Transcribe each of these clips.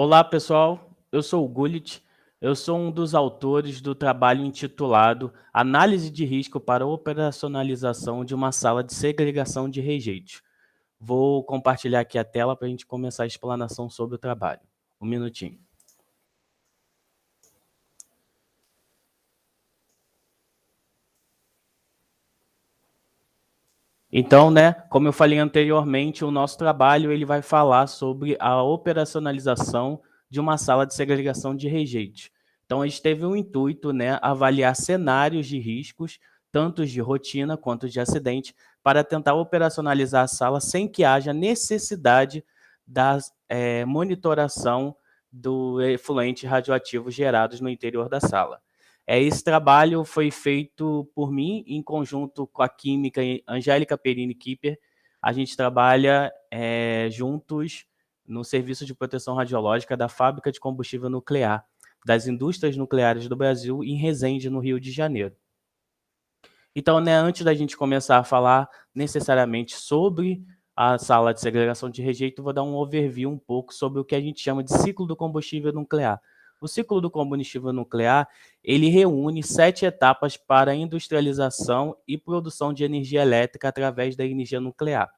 Olá, pessoal. Eu sou o Gullit. Eu sou um dos autores do trabalho intitulado Análise de risco para operacionalização de uma sala de segregação de rejeitos. Vou compartilhar aqui a tela para a gente começar a explanação sobre o trabalho. Um minutinho. Então, como eu falei anteriormente, o nosso trabalho ele vai falar sobre a operacionalização de uma sala de segregação de rejeitos. Então, a gente teve o intuito, avaliar cenários de riscos, tanto de rotina quanto de acidente, para tentar operacionalizar a sala sem que haja necessidade da monitoração do efluente radioativo gerados no interior da sala. Esse trabalho foi feito por mim em conjunto com a química Angélica Perini Kipper. A gente trabalha juntos no Serviço de Proteção Radiológica da Fábrica de Combustível Nuclear das Indústrias Nucleares do Brasil, em Resende, no Rio de Janeiro. Então, antes da gente começar a falar necessariamente sobre a sala de segregação de rejeito, vou dar um overview um pouco sobre o que a gente chama de ciclo do combustível nuclear. O ciclo do combustível nuclear, ele reúne 7 etapas para a industrialização e produção de energia elétrica através da energia nuclear.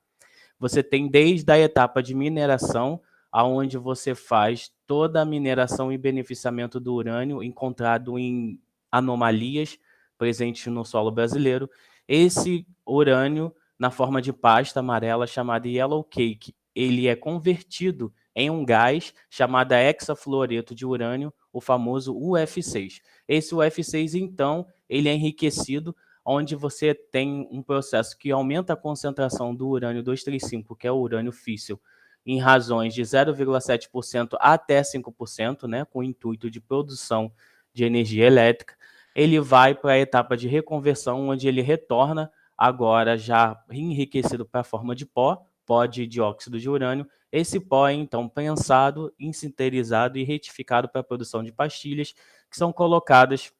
Você tem desde a etapa de mineração, aonde você faz toda a mineração e beneficiamento do urânio encontrado em anomalias presentes no solo brasileiro. Esse urânio, na forma de pasta amarela chamada yellow cake, ele é convertido em um gás chamado hexafluoreto de urânio, o famoso UF6. Esse UF6, então, ele é enriquecido, onde você tem um processo que aumenta a concentração do urânio 235, que é o urânio físsil, em razões de 0,7% até 5%, com o intuito de produção de energia elétrica. Ele vai para a etapa de reconversão, onde ele retorna, agora já enriquecido para a forma de pó de dióxido de urânio. Esse pó é, então, prensado, sinterizado e retificado para a produção de pastilhas, que são colocadas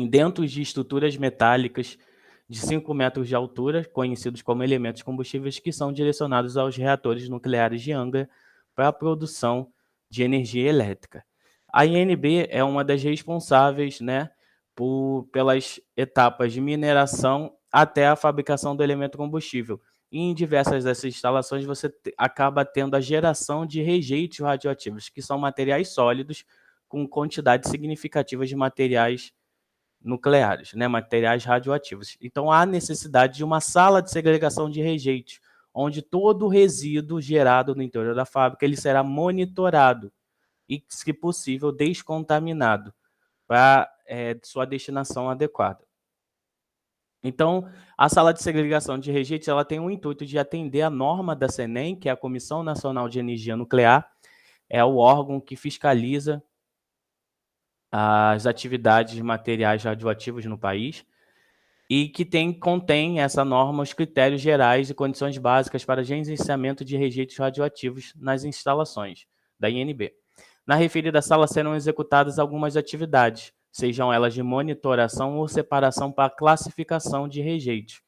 dentro de estruturas metálicas de 5 metros de altura, conhecidos como elementos combustíveis, que são direcionados aos reatores nucleares de Angra para a produção de energia elétrica. A INB é uma das responsáveis pelas etapas de mineração até a fabricação do elemento combustível. E em diversas dessas instalações você acaba tendo a geração de rejeitos radioativos, que são materiais sólidos com quantidades significativas de materiais nucleares, materiais radioativos. Então, há necessidade de uma sala de segregação de rejeitos, onde todo o resíduo gerado no interior da fábrica ele será monitorado e, se possível, descontaminado para sua destinação adequada. Então, a sala de segregação de rejeitos ela tem o intuito de atender a norma da CENEM, que é a Comissão Nacional de Energia Nuclear, é o órgão que fiscaliza as atividades de materiais radioativos no país e que contém essa norma os critérios gerais e condições básicas para gerenciamento de rejeitos radioativos nas instalações da INB. Na referida sala serão executadas algumas atividades, sejam elas de monitoração ou separação para classificação de rejeitos.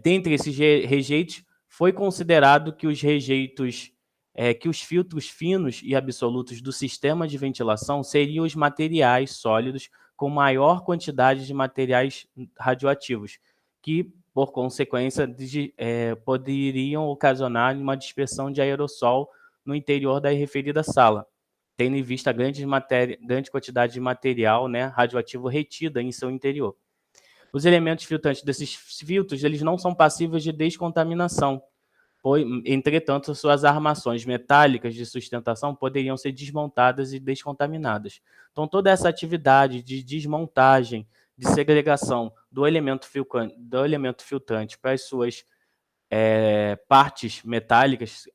Dentre esses rejeitos, foi considerado que os rejeitos que os filtros finos e absolutos do sistema de ventilação seriam os materiais sólidos com maior quantidade de materiais radioativos, que, por consequência, poderiam ocasionar uma dispersão de aerossol no interior da referida sala, tendo em vista a grande quantidade de material radioativo retida em seu interior. Os elementos filtrantes desses filtros eles não são passíveis de descontaminação. Entretanto, suas armações metálicas de sustentação poderiam ser desmontadas e descontaminadas. Então, toda essa atividade de desmontagem, de segregação do elemento filtrante para as suas partes metálicas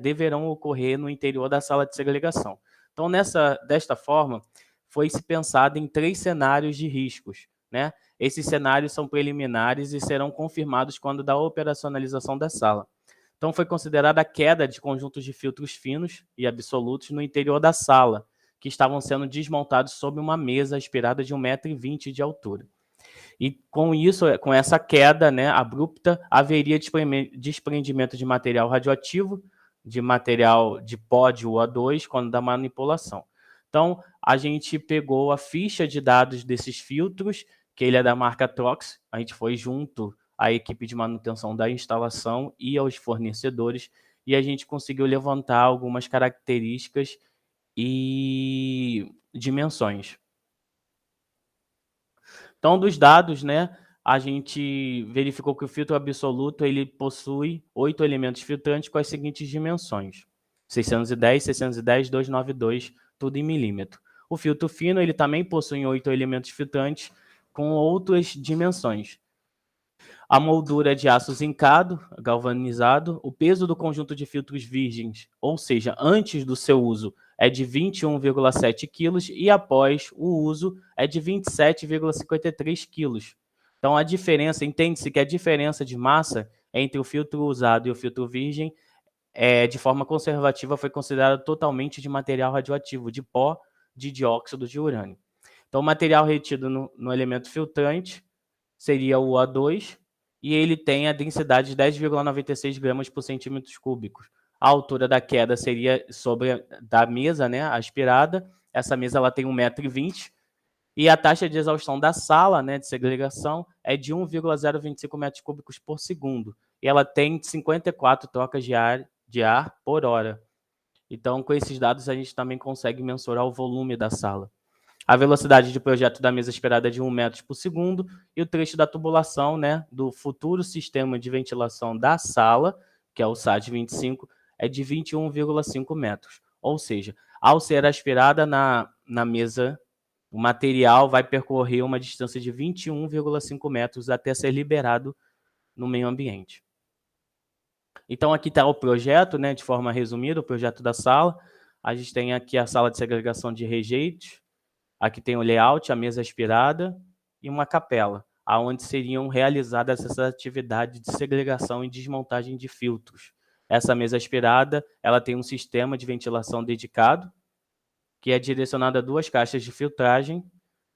deverão ocorrer no interior da sala de segregação. Então, desta forma, foi-se pensado em 3 cenários de riscos. Esses cenários são preliminares e serão confirmados quando da operacionalização da sala. Então, foi considerada a queda de conjuntos de filtros finos e absolutos no interior da sala, que estavam sendo desmontados sob uma mesa aspirada de 1,20 m de altura. E com isso, com essa queda abrupta, haveria desprendimento de material radioativo de material de pó de UO2 quando da manipulação. Então, a gente pegou a ficha de dados desses filtros, que ele é da marca Trox, a gente foi junto à equipe de manutenção da instalação e aos fornecedores, e a gente conseguiu levantar algumas características e dimensões. Então, dos dados, né, a gente verificou que o filtro absoluto ele possui 8 elementos filtrantes com as seguintes dimensões: 610, 610, 292, tudo em milímetro. O filtro fino ele também possui 8 elementos filtrantes com outras dimensões. A moldura é de aço zincado, galvanizado. O peso do conjunto de filtros virgens, ou seja, antes do seu uso, é de 21,7 kg e após o uso é de 27,53 kg. Então, a diferença, entende-se que a diferença de massa entre o filtro usado e o filtro virgem, de forma conservativa, foi considerada totalmente de material radioativo, de pó de dióxido de urânio. Então, o material retido no elemento filtrante seria o O2, e ele tem a densidade de 10,96 gramas por centímetros cúbicos. A altura da queda seria sobre da mesa, né, aspirada. Essa mesa ela tem 1,20 m, e a taxa de exaustão da sala, né, de segregação é de 1,025 metros cúbicos por segundo. E ela tem 54 trocas de ar por hora. Então, com esses dados, a gente também consegue mensurar o volume da sala. A velocidade de projeto da mesa esperada é de 1 metro por segundo e o trecho da tubulação, né, do futuro sistema de ventilação da sala, que é o SAT 25, é de 21,5 metros. Ou seja, ao ser aspirada na mesa, o material vai percorrer uma distância de 21,5 metros até ser liberado no meio ambiente. Então, aqui está o projeto, né, de forma resumida, o projeto da sala. A gente tem aqui a sala de segregação de rejeitos. Aqui tem o layout, a mesa aspirada e uma capela, aonde seriam realizadas essas atividades de segregação e desmontagem de filtros. Essa mesa aspirada, ela tem um sistema de ventilação dedicado, que é direcionado a 2 caixas de filtragem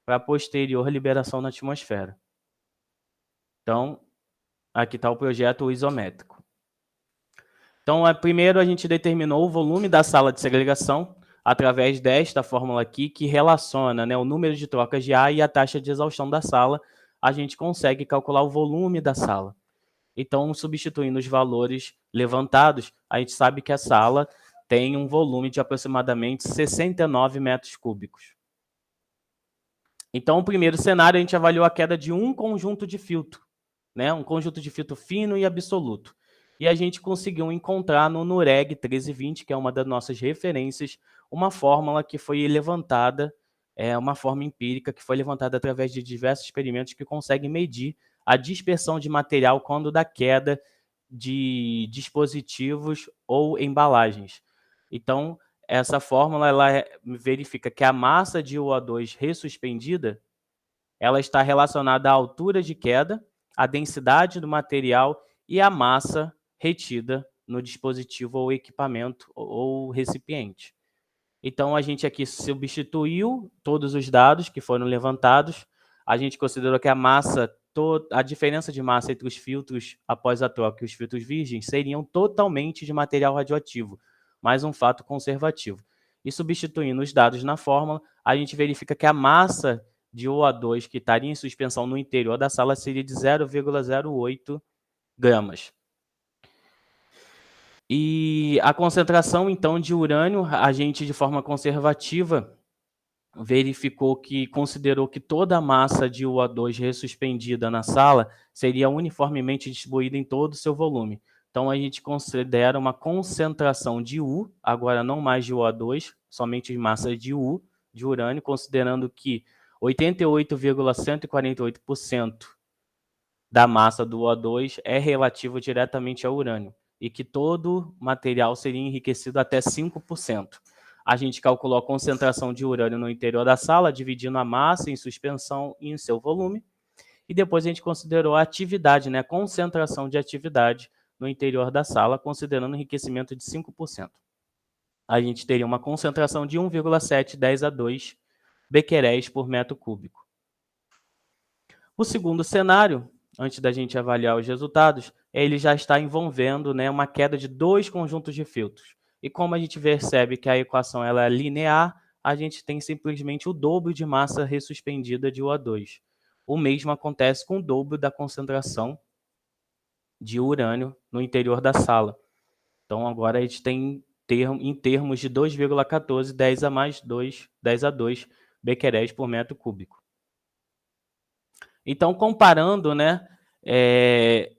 para posterior liberação na atmosfera. Então, aqui está o projeto isométrico. Então, primeiro a gente determinou o volume da sala de segregação, através desta fórmula aqui, que relaciona, né, o número de trocas de ar e a taxa de exaustão da sala, a gente consegue calcular o volume da sala. Então, substituindo os valores levantados, a gente sabe que a sala tem um volume de aproximadamente 69 metros cúbicos. Então, o primeiro cenário, a gente avaliou a queda de um conjunto de filtro, né, um conjunto de filtro fino e absoluto. E a gente conseguiu encontrar no NUREG 1320, que é uma das nossas referências, uma fórmula que foi levantada, uma forma empírica que foi levantada através de diversos experimentos que conseguem medir a dispersão de material quando da queda de dispositivos ou embalagens. Então, essa fórmula ela verifica que a massa de UO2 ressuspendida ela está relacionada à altura de queda, à densidade do material e à massa retida no dispositivo ou equipamento ou recipiente. Então, a gente aqui substituiu todos os dados que foram levantados. A gente considerou que a diferença de massa entre os filtros após a troca e os filtros virgens seriam totalmente de material radioativo, mais um fato conservativo. E substituindo os dados na fórmula, a gente verifica que a massa de OA2 que estaria em suspensão no interior da sala seria de 0,08 gramas. E a concentração, então, de urânio, a gente, de forma conservativa, considerou que toda a massa de UO2 ressuspendida na sala seria uniformemente distribuída em todo o seu volume. Então, a gente considera uma concentração de U, agora não mais de UO2, somente massa de U, de urânio, considerando que 88,148% da massa do UO2 é relativo diretamente ao urânio e que todo material seria enriquecido até 5%. A gente calculou a concentração de urânio no interior da sala, dividindo a massa em suspensão e em seu volume, e depois a gente considerou a atividade, né, a concentração de atividade no interior da sala, considerando enriquecimento de 5%. A gente teria uma concentração de 1,710 a 2 bequeréis por metro cúbico. O segundo cenário antes da gente avaliar os resultados, ele já está envolvendo, né, uma queda de 2 conjuntos de filtros. E como a gente percebe que a equação ela é linear, a gente tem simplesmente o dobro de massa ressuspendida de O2. O mesmo acontece com o dobro da concentração de urânio no interior da sala. Então, agora a gente tem em termos de 2,14, 10 a mais 2, 10 a 2 bequeréis por metro cúbico. Então, comparando, né,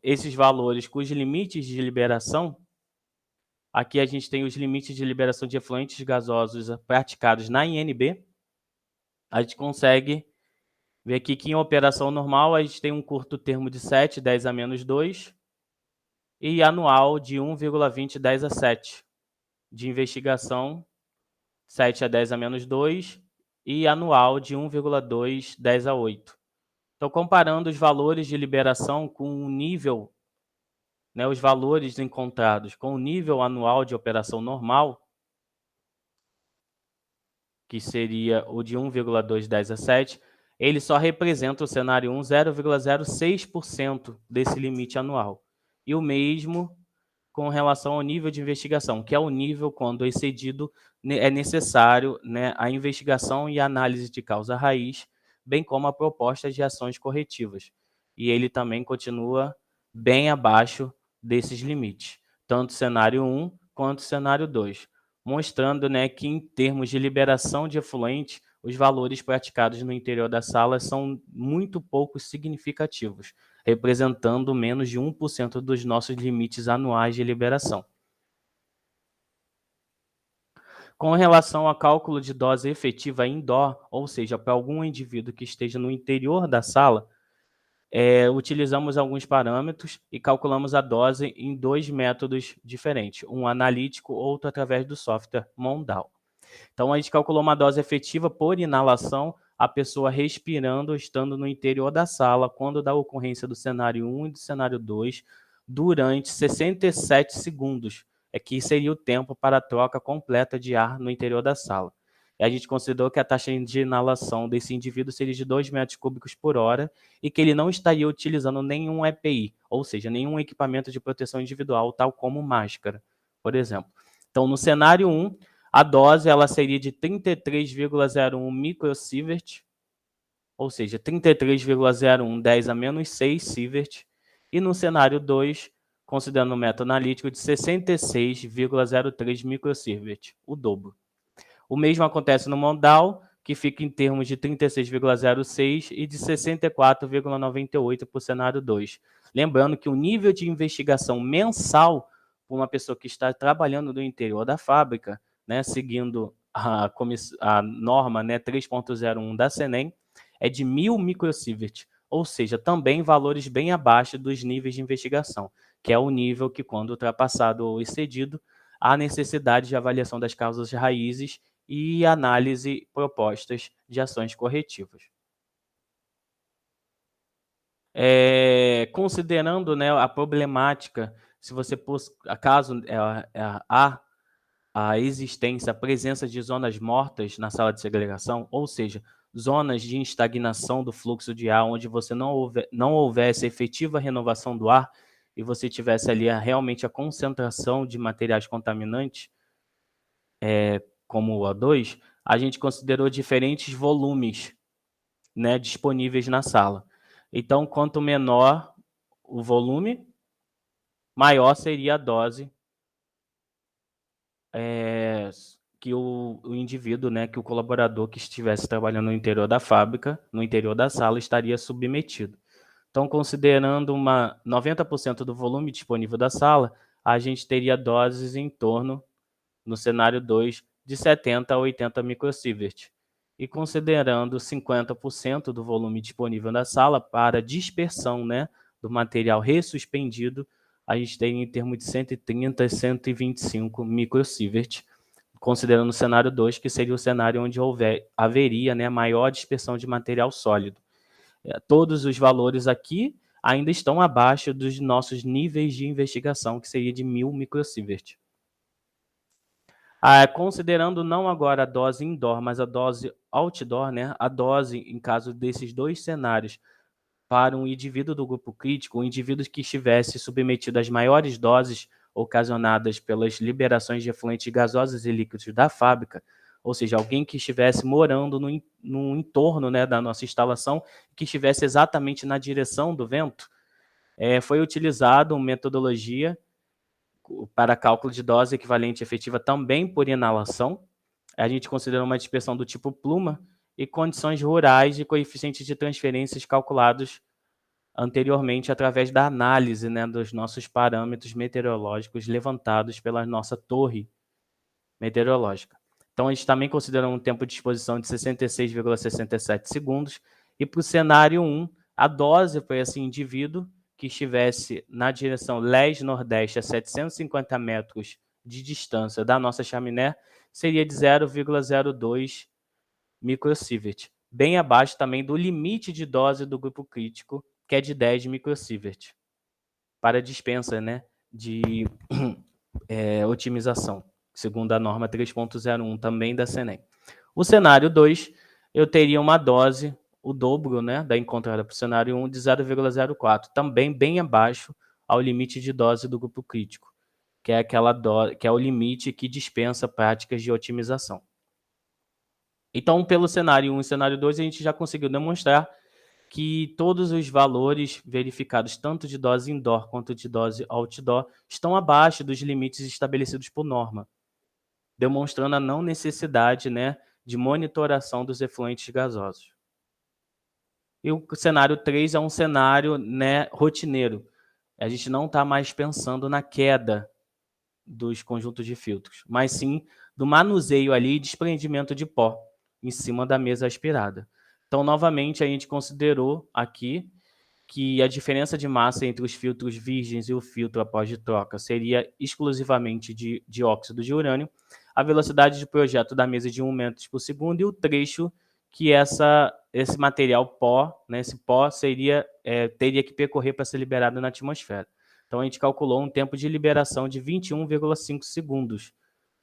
esses valores com os limites de liberação, aqui a gente tem os limites de liberação de efluentes gasosos praticados na INB. A gente consegue ver aqui que em operação normal a gente tem um curto termo de 7, 10 a menos 2, e anual de 1,20, 10 a 7. De investigação, 7 a 10 a menos 2, e anual de 1,2, 10 a 8. Então, comparando os valores de liberação com o nível, né, os valores encontrados com o nível anual de operação normal, que seria o de 1,2, 10 a 7, ele só representa o cenário 1, 0,06% desse limite anual. E o mesmo com relação ao nível de investigação, que é o nível quando excedido é necessário, né, a investigação e a análise de causa raiz, bem como a proposta de ações corretivas. E ele também continua bem abaixo desses limites, tanto cenário 1 quanto cenário 2, mostrando, né, que em termos de liberação de efluente, os valores praticados no interior da sala são muito pouco significativos, representando menos de 1% dos nossos limites anuais de liberação. Com relação ao cálculo de dose efetiva indoor, ou seja, para algum indivíduo que esteja no interior da sala, utilizamos alguns parâmetros e calculamos a dose em 2 métodos diferentes, um analítico, outro através do software Mondal. Então, a gente calculou uma dose efetiva por inalação, a pessoa respirando, estando no interior da sala, quando da ocorrência do cenário 1 e do cenário 2, durante 67 segundos, que seria o tempo para a troca completa de ar no interior da sala. E a gente considerou que a taxa de inalação desse indivíduo seria de 2 metros cúbicos por hora e que ele não estaria utilizando nenhum EPI, ou seja, nenhum equipamento de proteção individual, tal como máscara, por exemplo. Então, no cenário 1, a dose ela seria de 33,01 microsievert, ou seja, 33,01 10 a menos 6 sievert, e no cenário 2, considerando o método analítico, de 66,03 microsievert, o dobro. O mesmo acontece no Mondal, que fica em termos de 36,06 e de 64,98 para o cenário 2. Lembrando que o nível de investigação mensal para uma pessoa que está trabalhando no interior da fábrica, né, seguindo a norma, né, 3.01 da CENEM, é de 1.000 microsievert, ou seja, também valores bem abaixo dos níveis de investigação, que é o nível que, quando ultrapassado ou excedido, há necessidade de avaliação das causas raízes e análise propostas de ações corretivas. Considerando, né, a problemática, se você acaso há a existência, a presença de zonas mortas na sala de segregação, ou seja, zonas de estagnação do fluxo de ar, onde você não houvesse efetiva renovação do ar e você tivesse ali realmente a concentração de materiais contaminantes, como o O2, a gente considerou diferentes volumes, né, disponíveis na sala. Então, quanto menor o volume, maior seria a dose que o indivíduo, né, que o colaborador que estivesse trabalhando no interior da fábrica, no interior da sala, estaria submetido. Então, considerando 90% do volume disponível da sala, a gente teria doses em torno, no cenário 2, de 70 a 80 microsievert. E considerando 50% do volume disponível na sala para dispersão, né, do material ressuspendido, a gente tem em termos de 130 a 125 microsievert, considerando o cenário 2, que seria o cenário onde haveria, né, maior dispersão de material sólido. Todos os valores aqui ainda estão abaixo dos nossos níveis de investigação, que seria de 1.000 microsievert. Considerando não agora a dose indoor, mas a dose outdoor, né, a dose, em caso desses dois cenários, para um indivíduo do grupo crítico, um indivíduo que estivesse submetido às maiores doses ocasionadas pelas liberações de efluentes gasosos e líquidos da fábrica, ou seja, alguém que estivesse morando no entorno, né, da nossa instalação, que estivesse exatamente na direção do vento, foi utilizado uma metodologia para cálculo de dose equivalente efetiva também por inalação. A gente considera uma dispersão do tipo pluma e condições rurais de coeficientes de transferências calculados anteriormente através da análise, né, dos nossos parâmetros meteorológicos levantados pela nossa torre meteorológica. Então, a gente também considera um tempo de exposição de 66,67 segundos. E para o cenário 1, a dose para esse indivíduo que estivesse na direção leste-nordeste a 750 metros de distância da nossa chaminé seria de 0,02 microsievert, bem abaixo também do limite de dose do grupo crítico, que é de 10 microsievert, para dispensa, né, de otimização, segundo a norma 3.01 também da CENEM. O cenário 2, eu teria uma dose, o dobro, né, da encontrada para o cenário 1, de 0,04, também bem abaixo ao limite de dose do grupo crítico, que é aquela dose, que é o limite que dispensa práticas de otimização. Então, pelo cenário 1 e cenário 2, a gente já conseguiu demonstrar que todos os valores verificados, tanto de dose indoor quanto de dose outdoor, estão abaixo dos limites estabelecidos por norma, demonstrando a não necessidade, né, de monitoração dos efluentes gasosos. E o cenário 3 é um cenário, né, rotineiro. A gente não está mais pensando na queda dos conjuntos de filtros, mas sim do manuseio ali e desprendimento de pó em cima da mesa aspirada. Então, novamente, a gente considerou aqui que a diferença de massa entre os filtros virgens e o filtro após de troca seria exclusivamente de dióxido de urânio, a velocidade de projeto da mesa de 1 metro por segundo e o trecho que esse material pó, né, esse pó teria que percorrer para ser liberado na atmosfera. Então, a gente calculou um tempo de liberação de 21,5 segundos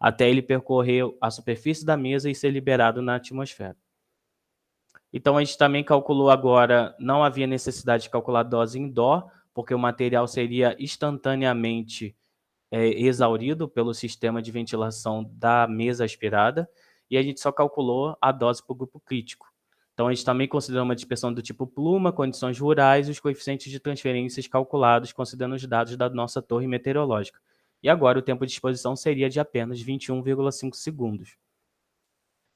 até ele percorrer a superfície da mesa e ser liberado na atmosfera. Então, a gente também calculou agora, não havia necessidade de calcular dose indoor, porque o material seria instantaneamente exaurido pelo sistema de ventilação da mesa aspirada, e a gente só calculou a dose para o grupo crítico. Então, a gente também considerou uma dispersão do tipo pluma, condições rurais e os coeficientes de transferências calculados, considerando os dados da nossa torre meteorológica. E agora o tempo de exposição seria de apenas 21,5 segundos.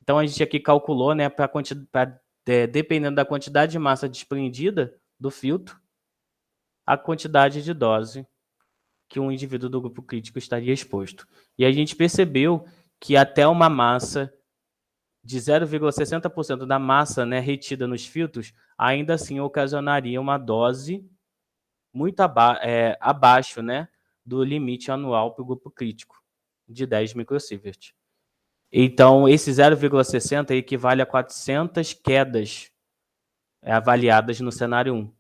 Então, a gente aqui calculou, né, dependendo da quantidade de massa desprendida do filtro, a quantidade de dose que um indivíduo do grupo crítico estaria exposto. E a gente percebeu que até uma massa de 0,60% da massa, né, retida nos filtros, ainda assim ocasionaria uma dose muito abaixo, né, do limite anual para o grupo crítico, de 10 microsievert. Então, esse 0,60 equivale a 400 quedas avaliadas no cenário 1.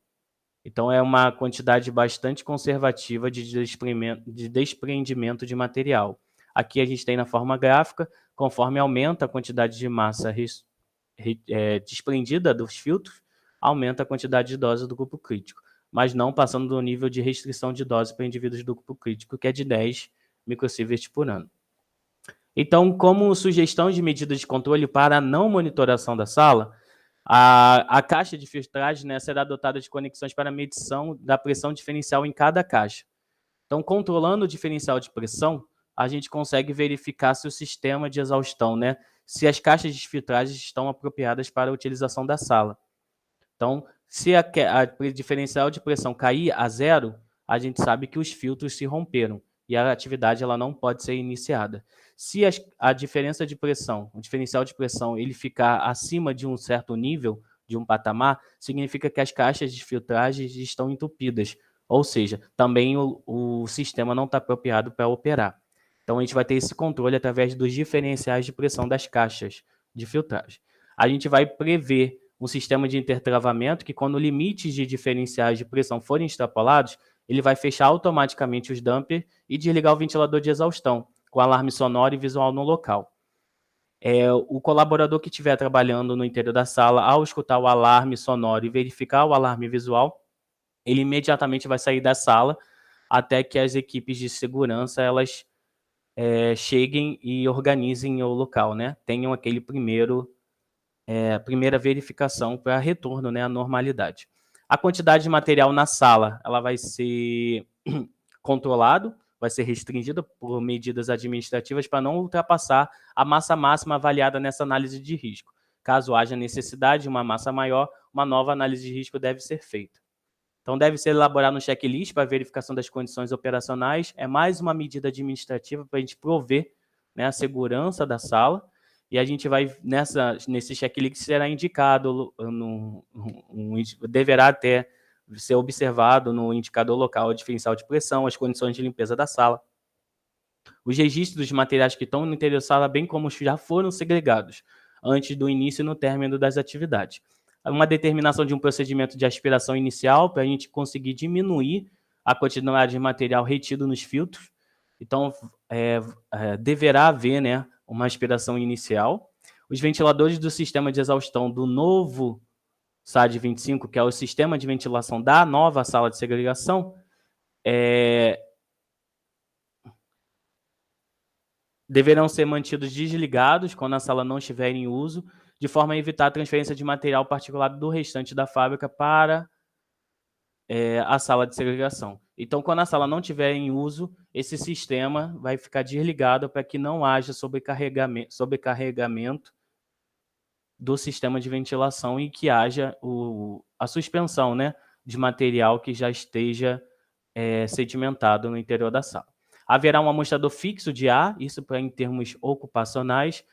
Então, é uma quantidade bastante conservativa de desprendimento de material. Aqui a gente tem na forma gráfica, conforme aumenta a quantidade de massa desprendida dos filtros, aumenta a quantidade de dose do grupo crítico, mas não passando do nível de restrição de dose para indivíduos do grupo crítico, que é de 10 microsievert por ano. Então, como sugestão de medida de controle para a não monitoração da sala, a caixa de filtragem, né, será dotada de conexões para medição da pressão diferencial em cada caixa. Então, controlando o diferencial de pressão, a gente consegue verificar se o sistema de exaustão, né, se as caixas de filtragem estão apropriadas para a utilização da sala. Então, se a diferencial de pressão cair a zero, a gente sabe que os filtros se romperam e a atividade ela não pode ser iniciada. Se a diferença de pressão, o diferencial de pressão, ele ficar acima de um certo nível, de um patamar, significa que as caixas de filtragem estão entupidas, ou seja, também o sistema não está apropriado para operar. Então, a gente vai ter esse controle através dos diferenciais de pressão das caixas de filtragem. A gente vai prever um sistema de intertravamento que, quando limites de diferenciais de pressão forem extrapolados, ele vai fechar automaticamente os dampers e desligar o ventilador de exaustão, com alarme sonoro e visual no local. O colaborador que estiver trabalhando no interior da sala, ao escutar o alarme sonoro e verificar o alarme visual, ele imediatamente vai sair da sala até que as equipes de segurança elas cheguem e organizem o local, né? Tenham aquele primeira verificação para retorno, né, à normalidade. A quantidade de material na sala ela vai ser controlado, vai ser restringida por medidas administrativas para não ultrapassar a massa máxima avaliada nessa análise de risco. Caso haja necessidade de uma massa maior, uma nova análise de risco deve ser feita. Então, deve ser elaborado um checklist para a verificação das condições operacionais. É mais uma medida administrativa para a gente prover, né, a segurança da sala. E a gente vai, nesse checklist, será indicado, deverá até ser observado no indicador local o diferencial de pressão, as condições de limpeza da sala, os registros dos materiais que estão no interior da sala, bem como os que já foram segregados, antes do início e no término das atividades. Uma determinação de um procedimento de aspiração inicial para a gente conseguir diminuir a quantidade de material retido nos filtros. Então, deverá haver, né, uma aspiração inicial. Os ventiladores do sistema de exaustão do novo SAD 25, que é o sistema de ventilação da nova sala de segregação, deverão ser mantidos desligados quando a sala não estiver em uso, de forma a evitar a transferência de material particulado do restante da fábrica para a sala de segregação. Então, quando a sala não estiver em uso, esse sistema vai ficar desligado para que não haja sobrecarregamento do sistema de ventilação e que haja a suspensão, né, de material que já esteja sedimentado no interior da sala. Haverá um amostrador fixo de ar, isso para em termos ocupacionais.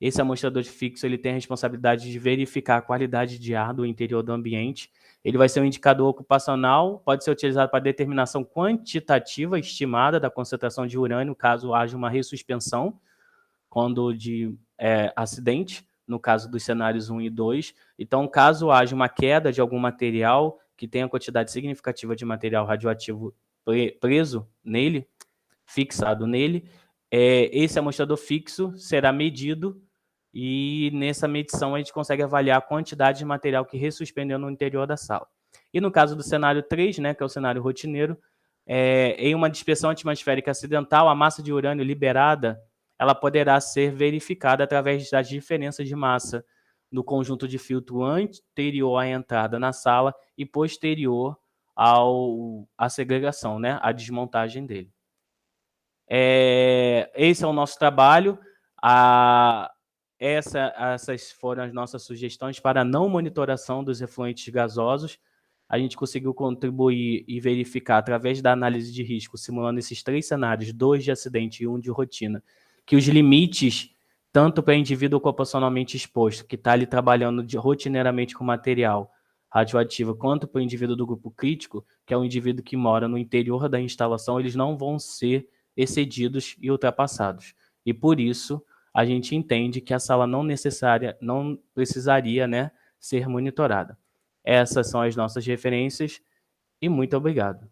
Esse amostrador fixo ele tem a responsabilidade de verificar a qualidade de ar do interior do ambiente. Ele vai ser um indicador ocupacional, pode ser utilizado para determinação quantitativa estimada da concentração de urânio, caso haja uma ressuspensão, quando de acidente, no caso dos cenários 1 e 2. Então, caso haja uma queda de algum material que tenha quantidade significativa de material radioativo preso nele, fixado nele, esse amostrador fixo será medido e nessa medição a gente consegue avaliar a quantidade de material que ressuspendeu no interior da sala. E no caso do cenário 3, né, que é o cenário rotineiro, em uma dispersão antiatmosférica acidental, a massa de urânio liberada ela poderá ser verificada através das diferenças de massa no conjunto de filtro anterior à entrada na sala e posterior à segregação, né, à desmontagem dele. Esse é o nosso trabalho. Essas foram as nossas sugestões para a não monitoração dos efluentes gasosos. A gente conseguiu contribuir e verificar, através da análise de risco, simulando esses 3 cenários, 2 de acidente e 1 de rotina, que os limites, tanto para indivíduo ocupacionalmente exposto, que está ali trabalhando rotineiramente com material radioativo, quanto para o indivíduo do grupo crítico, que é o indivíduo que mora no interior da instalação, eles não vão ser excedidos e ultrapassados. E por isso, a gente entende que a sala não precisaria, né, ser monitorada. Essas são as nossas referências e muito obrigado.